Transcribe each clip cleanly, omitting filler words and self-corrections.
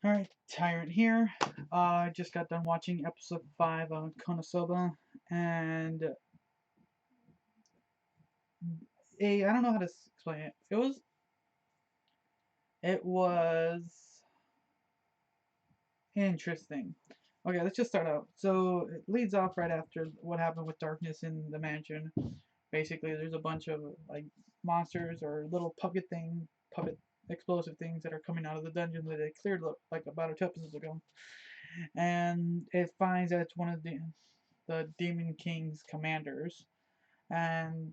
Alright, Tyrant here. I just got done watching episode 5 on KonoSuba, and I don't know how to explain it. It was interesting. Okay, let's just start out. So it leads off right after what happened with Darkness in the mansion. Basically, there's a bunch of like monsters or little puppet explosive things that are coming out of the dungeon that they cleared like about 2 episodes ago, and it finds that it's one of the Demon King's commanders. And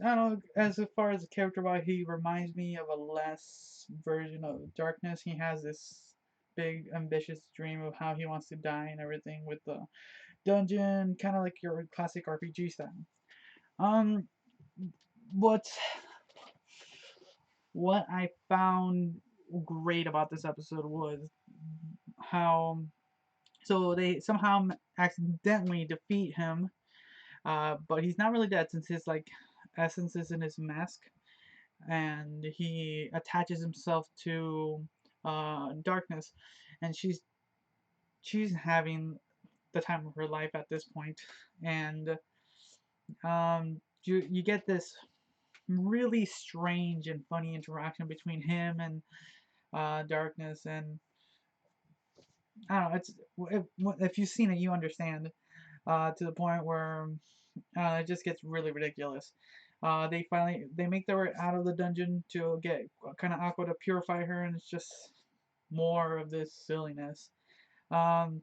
I don't know, as far as the character wise, he reminds me of a less version of Darkness. He has this big, ambitious dream of how he wants to die and everything with the dungeon, kind of like your classic RPG style. Um, what what I found great about this episode was how they somehow accidentally defeat him. But he's not really dead since his like essence is in his mask, and he attaches himself to Darkness, and she's having the time of her life at this point, and you get this really strange and funny interaction between him and Darkness, and I don't know, if you've seen it, you understand to the point where it just gets really ridiculous. They make their way out of the dungeon to get kind of Aqua to purify her, and it's just more of this silliness. Um,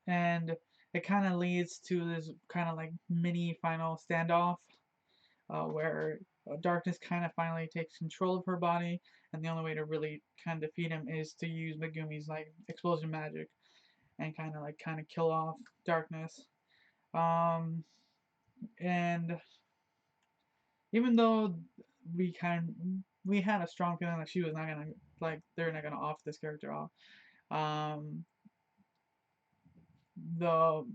and it kind of leads to this kind of like mini final standoff where Darkness kind of finally takes control of her body, and the only way to really kind of defeat him is to use Megumi's like explosion magic and kind of kill off Darkness. Um, and even though we had a strong feeling that she was not gonna they're not gonna off this character off. Um, the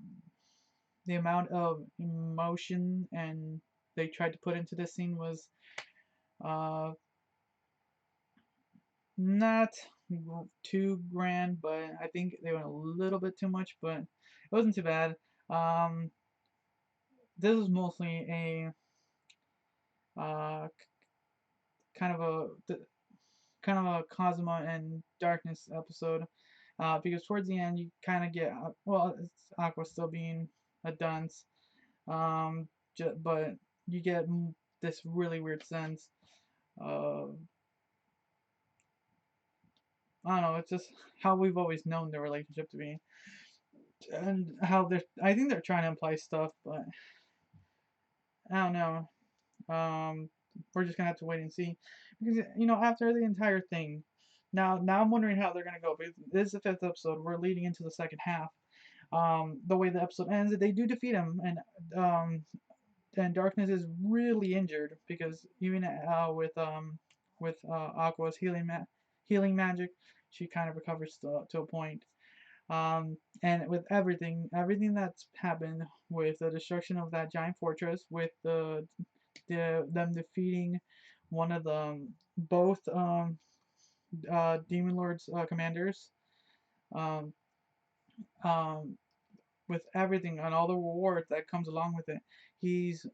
the amount of emotion and they tried to put into this scene was uh not too grand, but I think they went a little bit too much, but it wasn't too bad. Um, this was mostly a uh kind of kind of a Cosmo and Darkness episode. Because towards the end you kind of get it's Aqua still being a dunce, um, but you get this really weird sense of I don't know. It's just how we've always known their relationship to be, and how they're. I think they're trying to imply stuff, but I don't know. We're just gonna have to wait and see, because after the entire thing, now I'm wondering how they're gonna go. Because this is the 5th episode. We're leading into the second half. The way the episode ends, they do defeat him, um, and Darkness is really injured because even with Aqua's healing magic, she kind of recovers to a point. And with everything that's happened with the destruction of that giant fortress, with them defeating one of the both Demon Lord's commanders, um, um, with everything and all the rewards that comes along with it, he's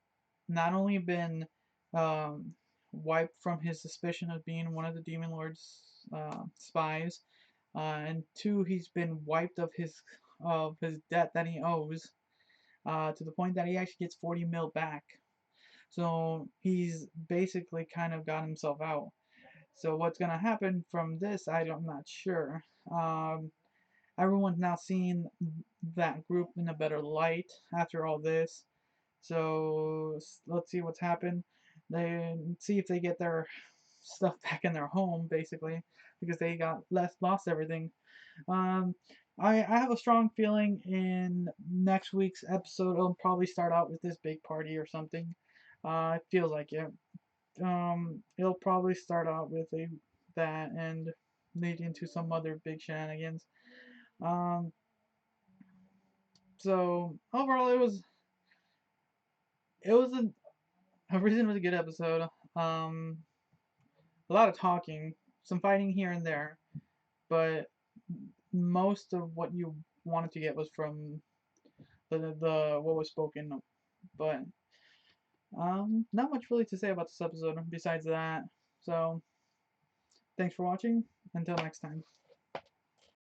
not only been um, wiped from his suspicion of being one of the Demon Lord's spies, and two, he's been wiped of his debt that he owes, to the point that he actually gets 40 mil back. So he's basically kind of got himself out. So what's gonna happen from this, I'm not sure. Everyone's now seeing that group in a better light after all this. So let's see what's happened. They see if they get their stuff back in their home, basically, because they got lost everything. Um, I have a strong feeling in next week's episode it'll probably start out with this big party or something. It feels like it. It'll probably start out with that and lead into some other big shenanigans. Um, so overall, it was a reasonably good episode. A lot of talking, some fighting here and there. but most of what you wanted to get was from the what was spoken. But not much really to say about this episode besides that. So thanks for watching. Until next time.